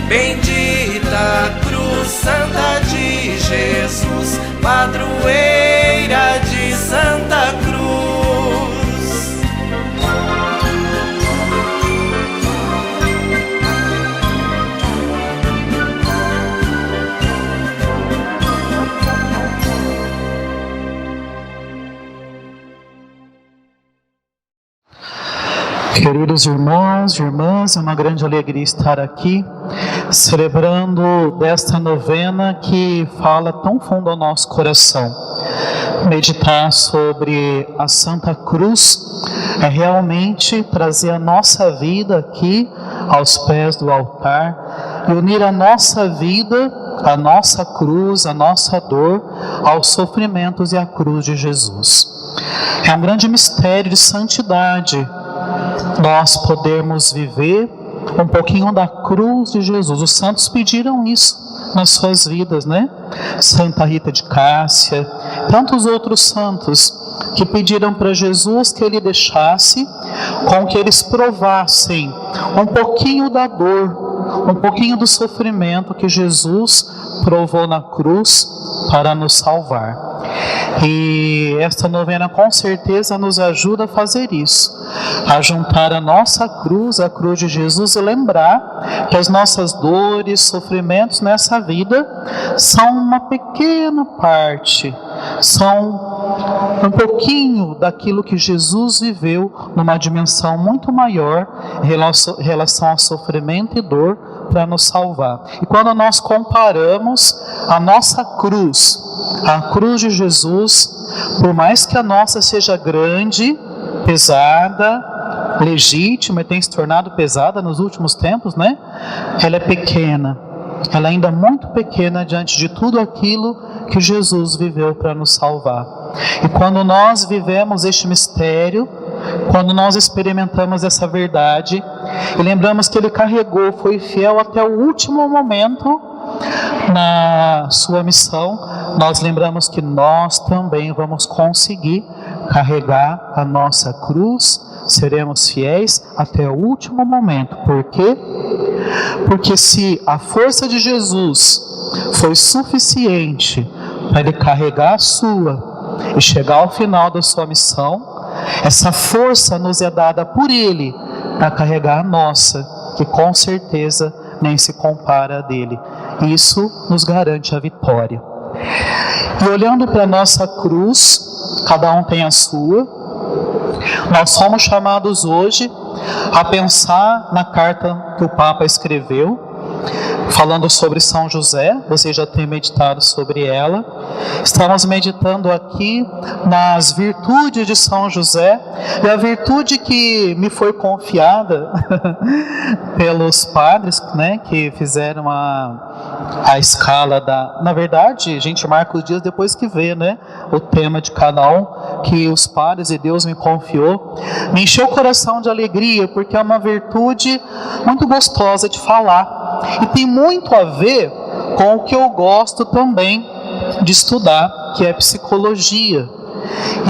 Bendita cruz santa de Jesus, padroeira de Santa Cruz. Queridos irmãos e irmãs, é uma grande alegria estar aqui, celebrando desta novena que fala tão fundo ao nosso coração. Meditar sobre a Santa Cruz é realmente trazer a nossa vida aqui aos pés do altar e unir a nossa vida, a nossa cruz, a nossa dor aos sofrimentos e à cruz de Jesus. É um grande mistério de santidade nós podemos viver um pouquinho da cruz de Jesus. Os santos pediram isso nas suas vidas, né? Santa Rita de Cássia, tantos outros santos que pediram para Jesus que ele deixasse com que eles provassem um pouquinho da dor, um pouquinho do sofrimento que Jesus provou na cruz para nos salvar. E esta novena com certeza nos ajuda a fazer isso, a juntar a nossa cruz, a cruz de Jesus, e lembrar que as nossas dores, sofrimentos nessa vida são uma pequena parte, são um pouquinho daquilo que Jesus viveu numa dimensão muito maior em relação ao sofrimento e dor para nos salvar. E quando nós comparamos a nossa cruz, a cruz de Jesus, por mais que a nossa seja grande, pesada, legítima e tenha se tornado pesada nos últimos tempos, né? Ela é pequena, ela é ainda muito pequena diante de tudo aquilo que Jesus viveu para nos salvar. E quando nós vivemos este mistério, quando nós experimentamos essa verdade e lembramos que Ele carregou, foi fiel até o último momento na sua missão, nós lembramos que nós também vamos conseguir carregar a nossa cruz, seremos fiéis até o último momento. Por quê? Porque se a força de Jesus foi suficiente para Ele carregar a sua e chegar ao final da sua missão, essa força nos é dada por Ele para carregar a nossa, que com certeza nem se compara a dele. Isso nos garante a vitória. E olhando para a nossa cruz, cada um tem a sua, nós somos chamados hoje a pensar na carta que o Papa escreveu, falando sobre São José. Vocês já têm meditado sobre ela. Estamos meditando aqui nas virtudes de São José, e a virtude que me foi confiada pelos padres, né, que fizeram a escala da... Na verdade, a gente marca os dias depois que vê, né, o tema de cada um, que os padres e Deus me confiou. Me encheu o coração de alegria, porque é uma virtude muito gostosa de falar. E tem muito a ver com o que eu gosto também de estudar, que é psicologia.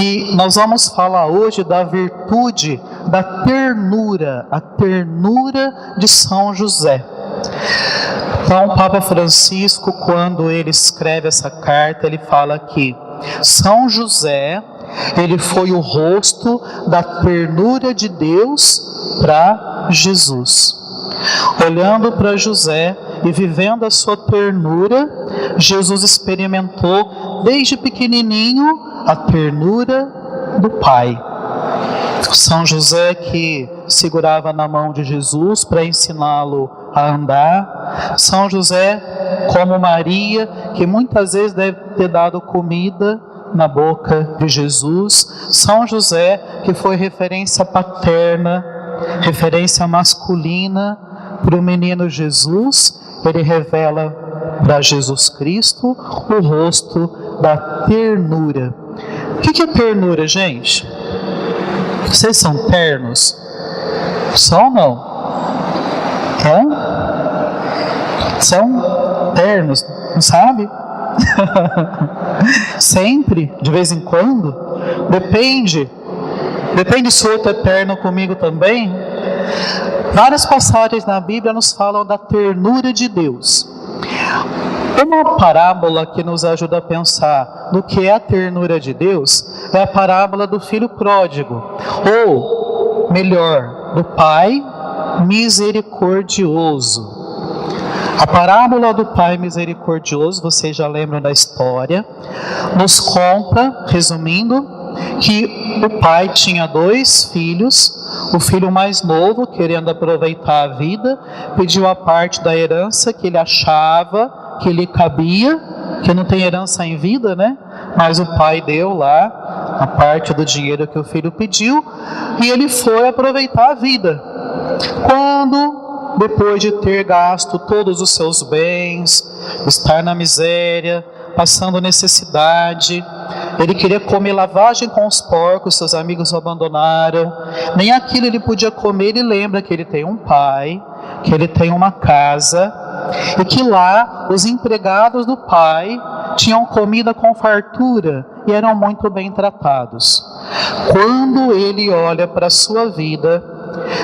E nós vamos falar hoje da virtude da ternura, a ternura de São José. Então, o Papa Francisco, quando ele escreve essa carta, ele fala que São José, ele foi o rosto da ternura de Deus para Jesus. Olhando para José e vivendo a sua ternura, Jesus experimentou desde pequenininho a ternura do Pai. São José que segurava na mão de Jesus para ensiná-lo a andar. São José, como Maria, que muitas vezes deve ter dado comida na boca de Jesus. São José, que foi referência paterna, referência masculina para o menino Jesus. Ele revela para Jesus Cristo o rosto da ternura. O que é ternura, gente? Vocês são ternos? São ou não? São ternos, não sabe? Sempre, de vez em quando? Depende. Depende se o outro é terno comigo também. Várias passagens na Bíblia nos falam da ternura de Deus. Uma parábola que nos ajuda a pensar no que é a ternura de Deus é a parábola do filho pródigo, ou melhor, do pai misericordioso. A parábola do pai misericordioso, vocês já lembram da história, nos conta, resumindo, que o pai tinha 2 filhos. O filho mais novo, querendo aproveitar a vida, pediu a parte da herança que ele achava que lhe cabia, que não tem herança em vida, né? Mas o pai deu lá a parte do dinheiro que o filho pediu e ele foi aproveitar a vida. Quando, depois de ter gasto todos os seus bens, estar na miséria, passando necessidade, ele queria comer lavagem com os porcos, seus amigos o abandonaram, nem aquilo ele podia comer. Ele lembra que ele tem um pai, que ele tem uma casa, e que lá os empregados do pai tinham comida com fartura e eram muito bem tratados. Quando ele olha para a sua vida,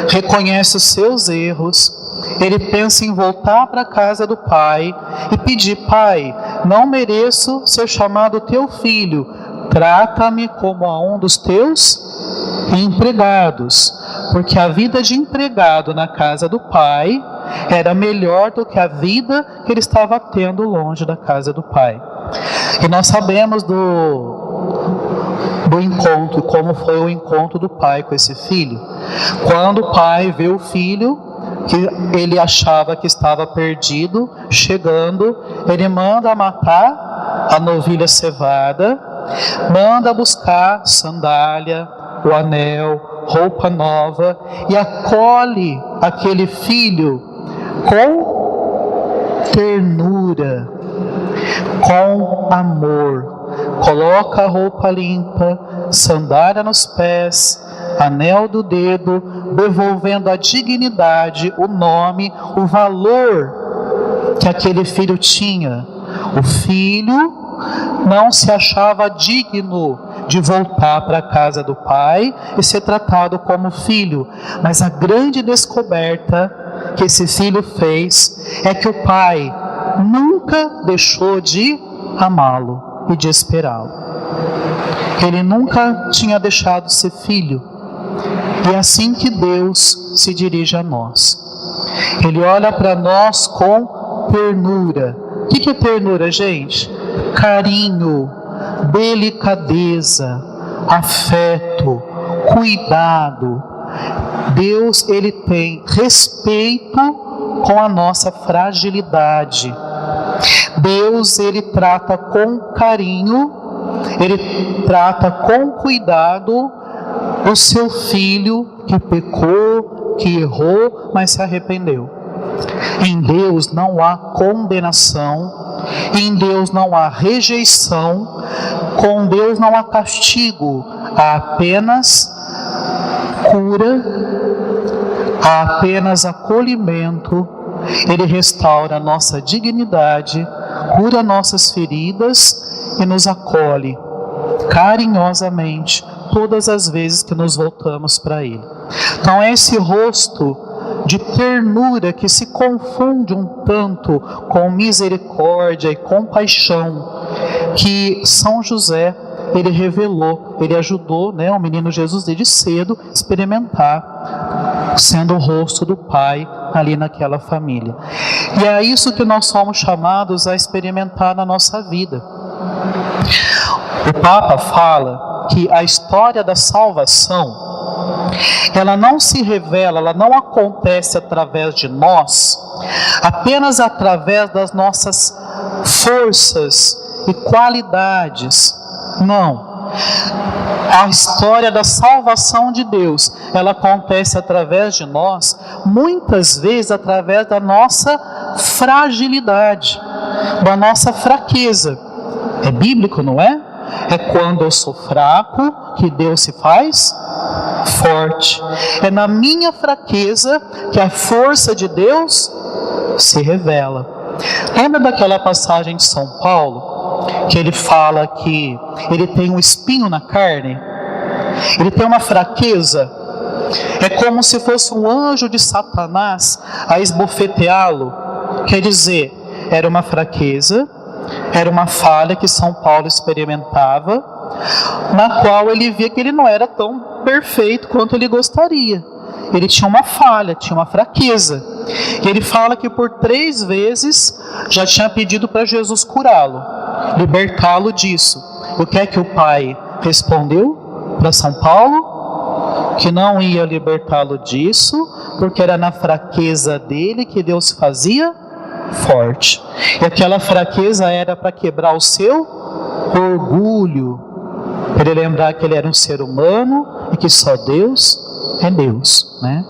reconhece os seus erros, ele pensa em voltar para a casa do pai e pedir: pai, não mereço ser chamado teu filho, trata-me como a um dos teus empregados, porque a vida de empregado na casa do pai era melhor do que a vida que ele estava tendo longe da casa do pai. E nós sabemos do encontro, como foi o encontro do pai com esse filho. Quando o pai vê o filho, que ele achava que estava perdido, chegando, ele manda matar a novilha cevada, manda buscar sandália, o anel, roupa nova, e acolhe aquele filho com ternura, com amor. Coloca a roupa limpa, sandália nos pés, anel do dedo, devolvendo a dignidade, o nome, o valor que aquele filho tinha. O filho não se achava digno de voltar para a casa do pai e ser tratado como filho, mas a grande descoberta que esse filho fez é que o pai nunca deixou de amá-lo e de esperá-lo. Ele nunca tinha deixado de ser filho. E é assim que Deus se dirige a nós. Ele olha para nós com ternura. O que é ternura, gente? Carinho, delicadeza, afeto, cuidado. Deus, ele tem respeito com a nossa fragilidade. Deus, ele trata com carinho, ele trata com cuidado o seu filho que pecou, que errou, mas se arrependeu. Em Deus não há condenação, em Deus não há rejeição, com Deus não há castigo, há apenas cura, há apenas acolhimento. Ele restaura a nossa dignidade, cura nossas feridas e nos acolhe carinhosamente todas as vezes que nos voltamos para Ele. Então é esse rosto de ternura que se confunde um tanto com misericórdia e compaixão que São José, ele revelou, ele ajudou, né, o menino Jesus desde cedo experimentar, sendo o rosto do Pai ali naquela família. E é isso que nós somos chamados a experimentar na nossa vida. O Papa fala que a história da salvação, ela não se revela, ela não acontece através de nós, apenas através das nossas forças e qualidades. Não. A história da salvação de Deus, ela acontece através de nós, muitas vezes através da nossa fragilidade, da nossa fraqueza. É bíblico, não é? É quando eu sou fraco que Deus se faz forte. É na minha fraqueza que a força de Deus se revela. Lembra daquela passagem de São Paulo, que ele fala que ele tem um espinho na carne? Ele tem uma fraqueza. É como se fosse um anjo de Satanás a esbofeteá-lo. Quer dizer, era uma fraqueza, era uma falha que São Paulo experimentava, na qual ele via que ele não era tão perfeito quanto ele gostaria. Ele tinha uma falha, tinha uma fraqueza. E ele fala que por 3 vezes já tinha pedido para Jesus curá-lo, libertá-lo disso. O que é que o Pai respondeu para São Paulo? Que não ia libertá-lo disso, porque era na fraqueza dele que Deus se fazia forte. E aquela fraqueza era para quebrar o seu orgulho, para ele lembrar que ele era um ser humano e que só Deus é Deus, né?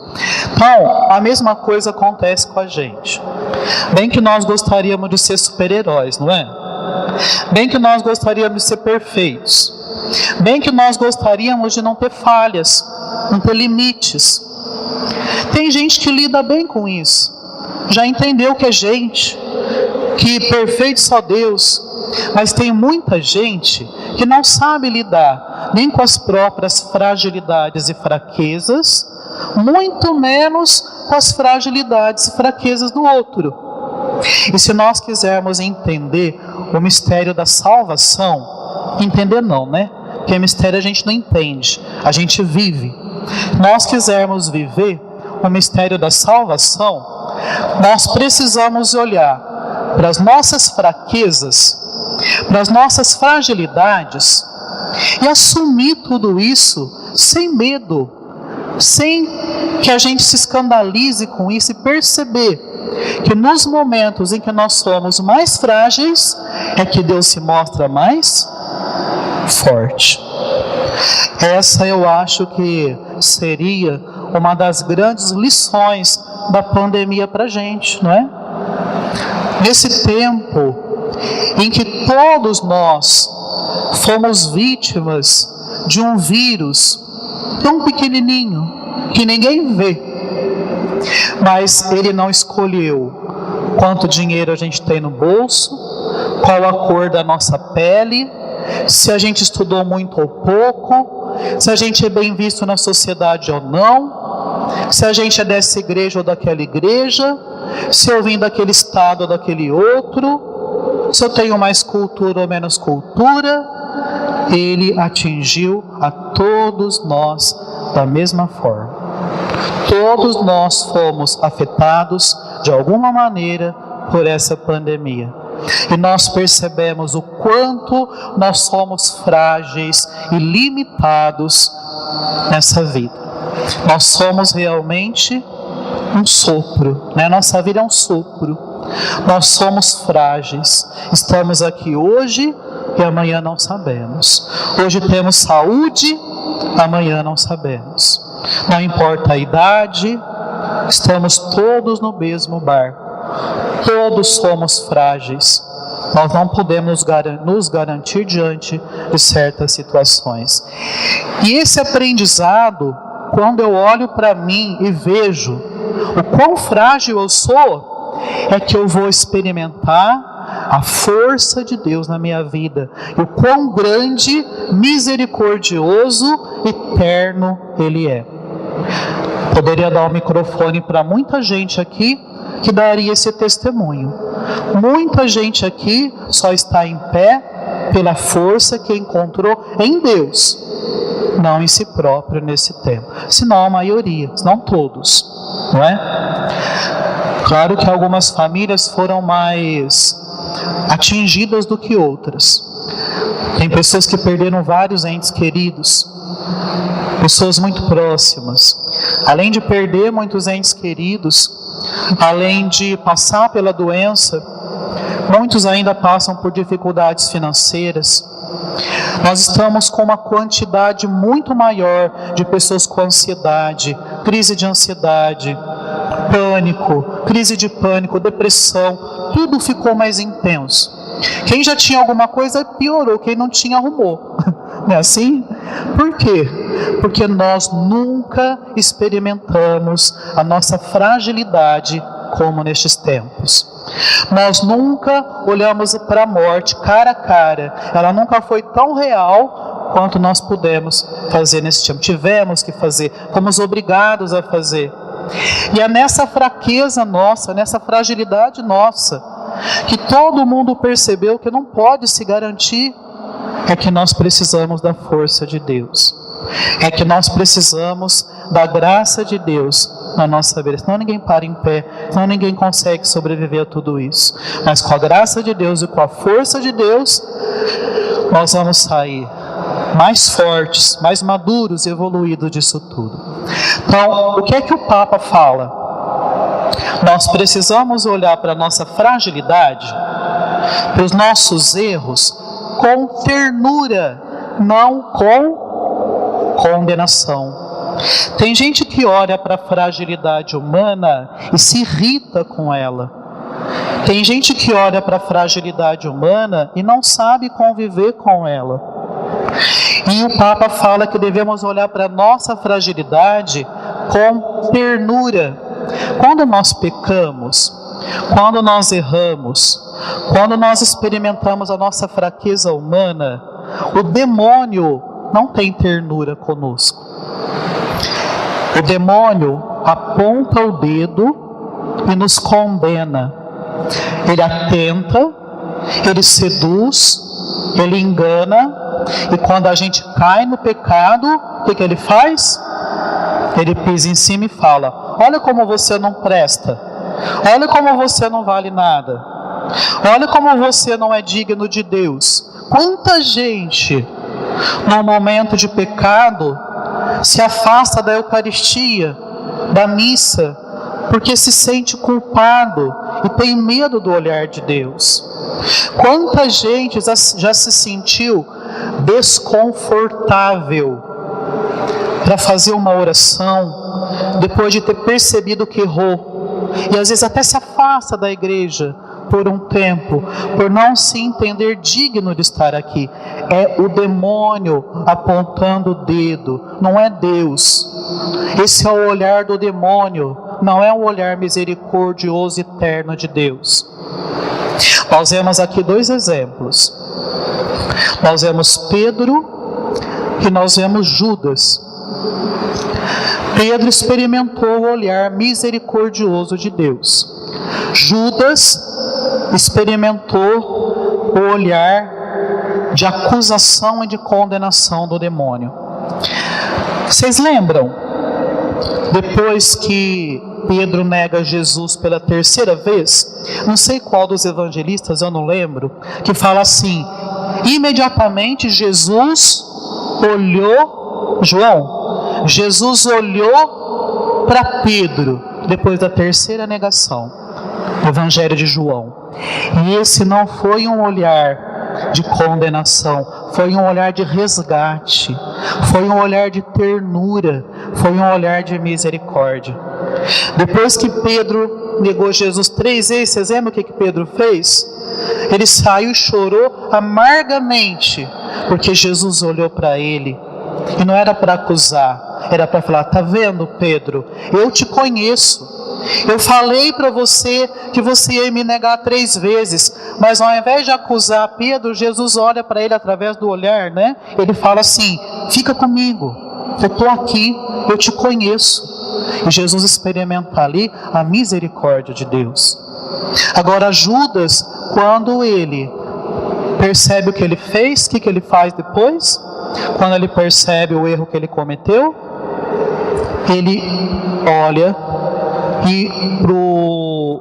Então, a mesma coisa acontece com a gente. Bem que nós gostaríamos de ser super-heróis, não é? Bem que nós gostaríamos de ser perfeitos. Bem que nós gostaríamos de não ter falhas, não ter limites. Tem gente que lida bem com isso. Já entendeu que é gente, que perfeito só Deus. Mas tem muita gente que não sabe lidar nem com as próprias fragilidades e fraquezas, muito menos com as fragilidades e fraquezas do outro. E se nós quisermos entender o mistério da salvação, entender não, né? Porque mistério a gente não entende, a gente vive. Nós quisermos viver o mistério da salvação, nós precisamos olhar para as nossas fraquezas, para as nossas fragilidades e assumir tudo isso sem medo, sem que a gente se escandalize com isso e perceber que nos momentos em que nós somos mais frágeis é que Deus se mostra mais forte. Essa eu acho que seria uma das grandes lições da pandemia para a gente, não é? Nesse tempo em que todos nós fomos vítimas de um vírus tão pequenininho que ninguém vê, mas ele não escolheu quanto dinheiro a gente tem no bolso, qual a cor da nossa pele, se a gente estudou muito ou pouco, se a gente é bem visto na sociedade ou não, se a gente é dessa igreja ou daquela igreja, se eu vim daquele estado ou daquele outro, se eu tenho mais cultura ou menos cultura. Ele atingiu a todos nós da mesma forma. Todos nós fomos afetados de alguma maneira por essa pandemia. E nós percebemos o quanto nós somos frágeis e limitados nessa vida. Nós somos realmente um sopro, né? Nossa vida é um sopro. Nós somos frágeis. Estamos aqui hoje e amanhã não sabemos. Hoje temos saúde, amanhã não sabemos. Não importa a idade, estamos todos no mesmo barco. Todos somos frágeis. Nós não podemos nos garantir diante de certas situações. E esse aprendizado, quando eu olho para mim e vejo o quão frágil eu sou, é que eu vou experimentar a força de Deus na minha vida, e o quão grande, misericordioso, eterno Ele é. Poderia dar o microfone para muita gente aqui que daria esse testemunho. Muita gente aqui só está em pé pela força que encontrou em Deus, não em si próprio nesse tempo. Senão a maioria, senão todos, não é? Claro que algumas famílias foram mais atingidas do que outras. Tem pessoas que perderam vários entes queridos, pessoas muito próximas. Além de perder muitos entes queridos, além de passar pela doença, muitos ainda passam por dificuldades financeiras. Nós estamos com uma quantidade muito maior de pessoas com ansiedade, crise de ansiedade, pânico, crise de pânico, depressão, tudo ficou mais intenso. Quem já tinha alguma coisa piorou, quem não tinha arrumou. Não é assim? Por quê? Porque nós nunca experimentamos a nossa fragilidade como nestes tempos. Nós nunca olhamos para a morte cara a cara. Ela nunca foi tão real quanto nós pudemos fazer nesse tempo. Tivemos que fazer, fomos obrigados a fazer. E é nessa fraqueza nossa, nessa fragilidade nossa, que todo mundo percebeu que não pode se garantir, é que nós precisamos da força de Deus. É que nós precisamos da graça de Deus na nossa vida. Senão ninguém para em pé, senão ninguém consegue sobreviver a tudo isso. Mas com a graça de Deus e com a força de Deus, nós vamos sair mais fortes, mais maduros e evoluídos disso tudo. Então, o que é que o Papa fala? Nós precisamos olhar para a nossa fragilidade, para os nossos erros, com ternura, não com condenação. Tem gente que olha para a fragilidade humana e se irrita com ela. Tem gente que olha para a fragilidade humana e não sabe conviver com ela. E o Papa fala que devemos olhar para a nossa fragilidade com ternura. Quando nós pecamos, quando nós erramos, quando nós experimentamos a nossa fraqueza humana, o demônio não tem ternura conosco. O demônio aponta o dedo e nos condena. Ele atenta, ele seduz, ele engana, e quando a gente cai no pecado, o que ele faz? Ele pisa em cima e fala: olha como você não presta, olha como você não vale nada, olha como você não é digno de Deus. Quanta gente, no momento de pecado, se afasta da Eucaristia, da missa, porque se sente culpado e tem medo do olhar de Deus. Quanta gente já se sentiu desconfortável para fazer uma oração depois de ter percebido que errou, e às vezes até se afasta da igreja por um tempo, por não se entender digno de estar aqui. É o demônio apontando o dedo, não é Deus. Esse é o olhar do demônio, não é o olhar misericordioso e eterno de Deus. Nós vemos aqui dois exemplos. Nós vemos Pedro e nós vemos Judas. Pedro experimentou o olhar misericordioso de Deus. Judas experimentou o olhar de acusação e de condenação do demônio. Vocês lembram? Depois que Pedro nega Jesus pela terceira vez, não sei qual dos evangelistas, eu não lembro, que fala assim: imediatamente Jesus olhou, Jesus olhou para Pedro, depois da terceira negação. Evangelho de João. E esse não foi um olhar de condenação, foi um olhar de resgate, foi um olhar de ternura, foi um olhar de misericórdia. Depois que Pedro negou Jesus 3 vezes, vocês lembram o que Pedro fez? Ele saiu e chorou amargamente, porque Jesus olhou para ele, e não era para acusar, era para falar: tá vendo, Pedro, eu te conheço. Eu falei para você que você ia me negar 3 vezes, mas ao invés de acusar Pedro, Jesus olha para ele através do olhar, né? Ele fala assim: fica comigo, eu estou aqui, eu te conheço. E Jesus experimenta ali a misericórdia de Deus. Agora Judas, quando ele percebe o que ele fez, o que ele faz depois? Quando ele percebe o erro que ele cometeu, ele olha e pro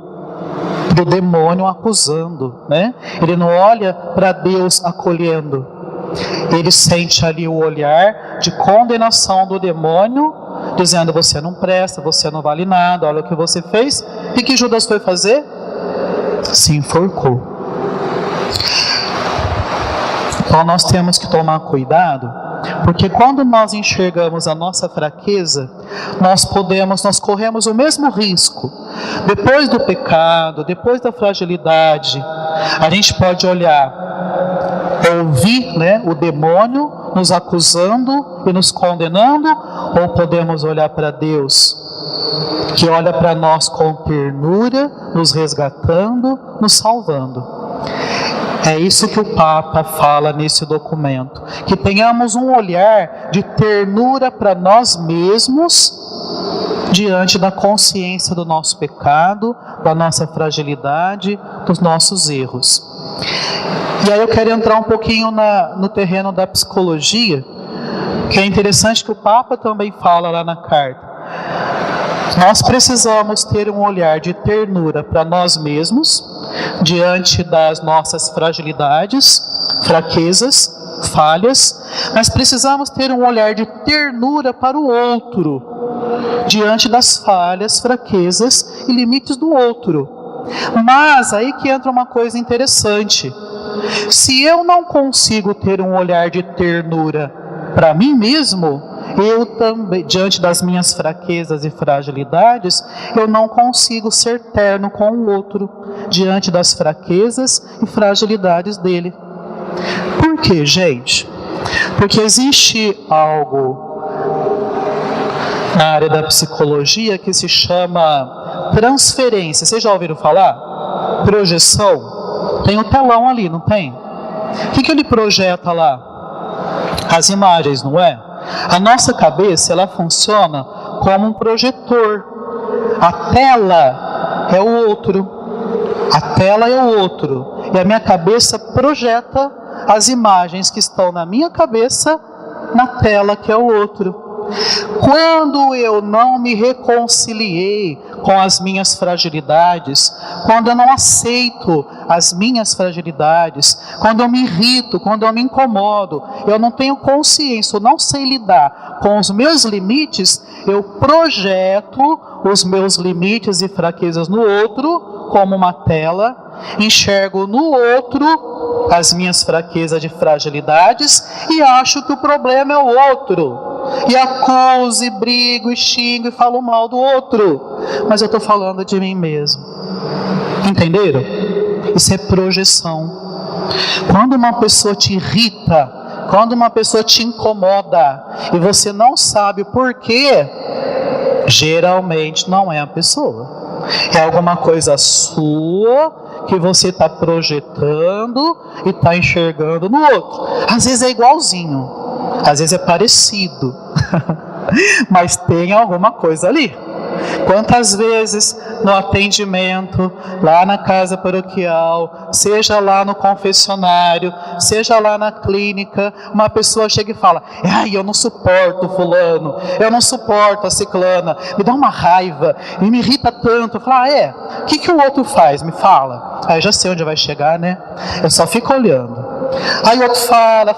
demônio acusando, né? Ele não olha para Deus acolhendo. Ele sente ali o olhar de condenação do demônio, dizendo: você não presta, você não vale nada, olha o que você fez. E que Judas foi fazer? Se enforcou. Então nós temos que tomar cuidado, porque quando nós enxergamos a nossa fraqueza, nós corremos o mesmo risco. Depois do pecado, depois da fragilidade, a gente pode olhar, ouvir, né, o demônio nos acusando e nos condenando, ou podemos olhar para Deus, que olha para nós com ternura, nos resgatando, nos salvando. É isso que o Papa fala nesse documento, que tenhamos um olhar de ternura para nós mesmos, diante da consciência do nosso pecado, da nossa fragilidade, dos nossos erros. E aí eu quero entrar um pouquinho no terreno da psicologia, que é interessante que o Papa também fala lá na carta. Nós precisamos ter um olhar de ternura para nós mesmos, diante das nossas fragilidades, fraquezas, falhas, mas precisamos ter um olhar de ternura para o outro, diante das falhas, fraquezas e limites do outro. Mas aí que entra uma coisa interessante. Se eu não consigo ter um olhar de ternura para mim mesmo, eu também, diante das minhas fraquezas e fragilidades, eu não consigo ser terno com o outro, diante das fraquezas e fragilidades dele. Por quê, gente? Porque existe algo na área da psicologia que se chama transferência. Vocês já ouviram falar? Projeção. Tem o telão ali, não tem? O que ele projeta lá? As imagens, não é? A nossa cabeça, ela funciona como um projetor. A tela é o outro. A tela é o outro. E a minha cabeça projeta as imagens que estão na minha cabeça na tela que é o outro. Quando eu não me reconciliei com as minhas fragilidades, quando eu não aceito as minhas fragilidades, quando eu me irrito, quando eu me incomodo, eu não tenho consciência, eu não sei lidar com os meus limites, eu projeto os meus limites e fraquezas no outro como uma tela, enxergo no outro as minhas fraquezas e fragilidades e acho que o problema é o outro. E acuso, e brigo, e xingo, e falo mal do outro. Mas eu estou falando de mim mesmo. Entenderam? Isso é projeção. Quando uma pessoa te irrita, quando uma pessoa te incomoda, e você não sabe o porquê, geralmente não é a pessoa. É alguma coisa sua que você está projetando e está enxergando no outro. Às vezes é igualzinho. Às vezes é parecido, mas tem alguma coisa ali. Quantas vezes no atendimento, lá na casa paroquial, seja lá no confessionário, seja lá na clínica, uma pessoa chega e fala: ai, eu não suporto fulano, eu não suporto a ciclana, me dá uma raiva, e me irrita tanto. Eu falo: o que o outro faz? Me fala. Aí eu já sei onde vai chegar, né? Eu só fico olhando. Aí o outro fala.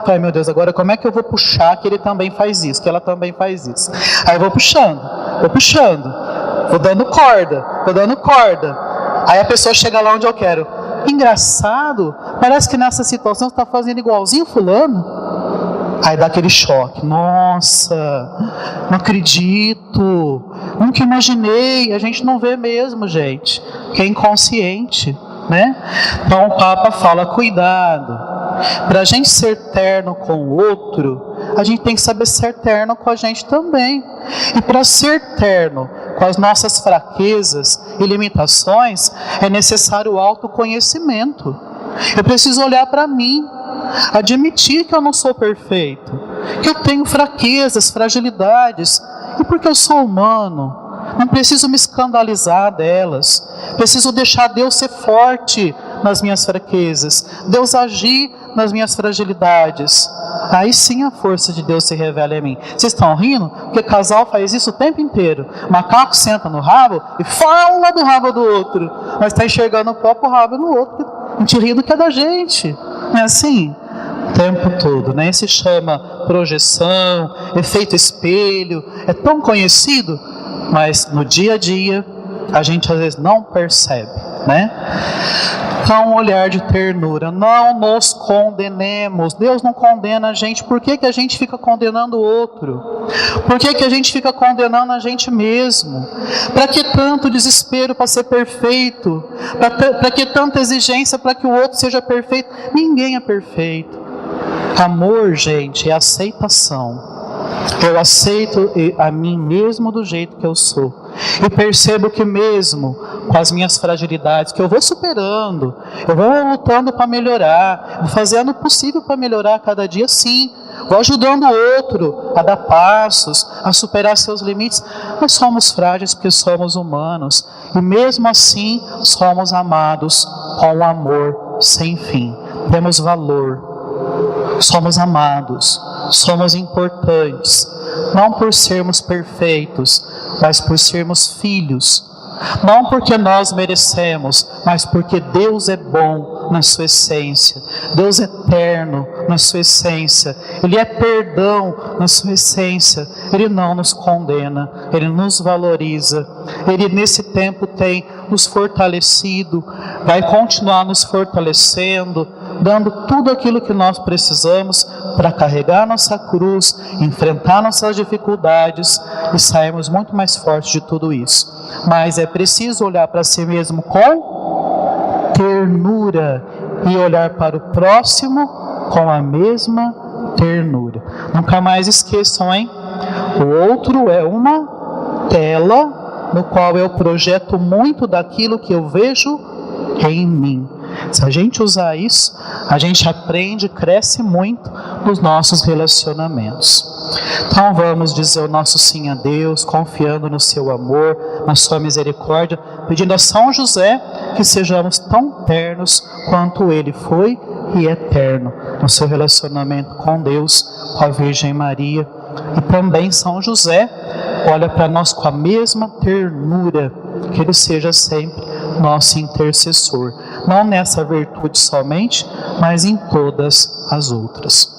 Ai, meu Deus, agora como é que eu vou puxar que ele também faz isso, que ela também faz isso? Aí eu vou puxando, vou dando corda. Aí a pessoa chega lá onde eu quero. Engraçado, parece que nessa situação você está fazendo igualzinho fulano. Aí dá aquele choque. Nossa, não acredito, nunca imaginei. A gente não vê mesmo, gente, que é inconsciente, né? Então o Papa fala: cuidado. Para a gente ser terno com o outro, a gente tem que saber ser terno com a gente também. E para ser terno com as nossas fraquezas e limitações, é necessário o autoconhecimento. Eu preciso olhar para mim, admitir que eu não sou perfeito, que eu tenho fraquezas, fragilidades, e porque eu sou humano, não preciso me escandalizar delas. Preciso deixar Deus ser forte nas minhas fraquezas, Deus agir nas minhas fragilidades. Aí sim a força de Deus se revela em mim. Vocês estão rindo? Porque casal faz isso o tempo inteiro. Macaco senta no rabo e fala do rabo do outro, mas está enxergando o próprio rabo no outro. A gente ri do que é da gente. Não é assim? O tempo todo, né? Se chama projeção, efeito espelho. É tão conhecido, mas no dia a dia a gente às vezes não percebe, né? Então, um olhar de ternura. Não nos condenemos. Deus não condena a gente. Por que a gente fica condenando o outro? Por que a gente fica condenando a gente mesmo? Para que tanto desespero para ser perfeito? Para que tanta exigência para que o outro seja perfeito? Ninguém é perfeito. Amor, gente, é aceitação. Eu aceito a mim mesmo do jeito que eu sou. E percebo que mesmo com as minhas fragilidades, que eu vou superando, eu vou lutando para melhorar, vou fazendo o possível para melhorar cada dia, sim. Vou ajudando o outro a dar passos, a superar seus limites. Nós somos frágeis porque somos humanos. E mesmo assim, somos amados com um amor sem fim. Temos valor. Somos amados. Somos importantes. Não por sermos perfeitos, mas por sermos filhos. Não porque nós merecemos, mas porque Deus é bom na sua essência. Deus é eterno na sua essência. Ele é perdão na sua essência. Ele não nos condena, Ele nos valoriza. Ele nesse tempo tem nos fortalecido, vai continuar nos fortalecendo, dando tudo aquilo que nós precisamos para carregar nossa cruz, enfrentar nossas dificuldades e sairmos muito mais fortes de tudo isso. Mas é preciso olhar para si mesmo com ternura e olhar para o próximo com a mesma ternura. Nunca mais esqueçam, hein? O outro é uma tela no qual eu projeto muito daquilo que eu vejo em mim. Se a gente usar isso, a gente aprende, cresce muito nos nossos relacionamentos. Então vamos dizer o nosso sim a Deus, confiando no seu amor, na sua misericórdia, pedindo a São José que sejamos tão ternos quanto ele foi e é eterno no seu relacionamento com Deus, com a Virgem Maria. E também São José olha para nós com a mesma ternura, que ele seja sempre nosso intercessor, não nessa virtude somente, mas em todas as outras.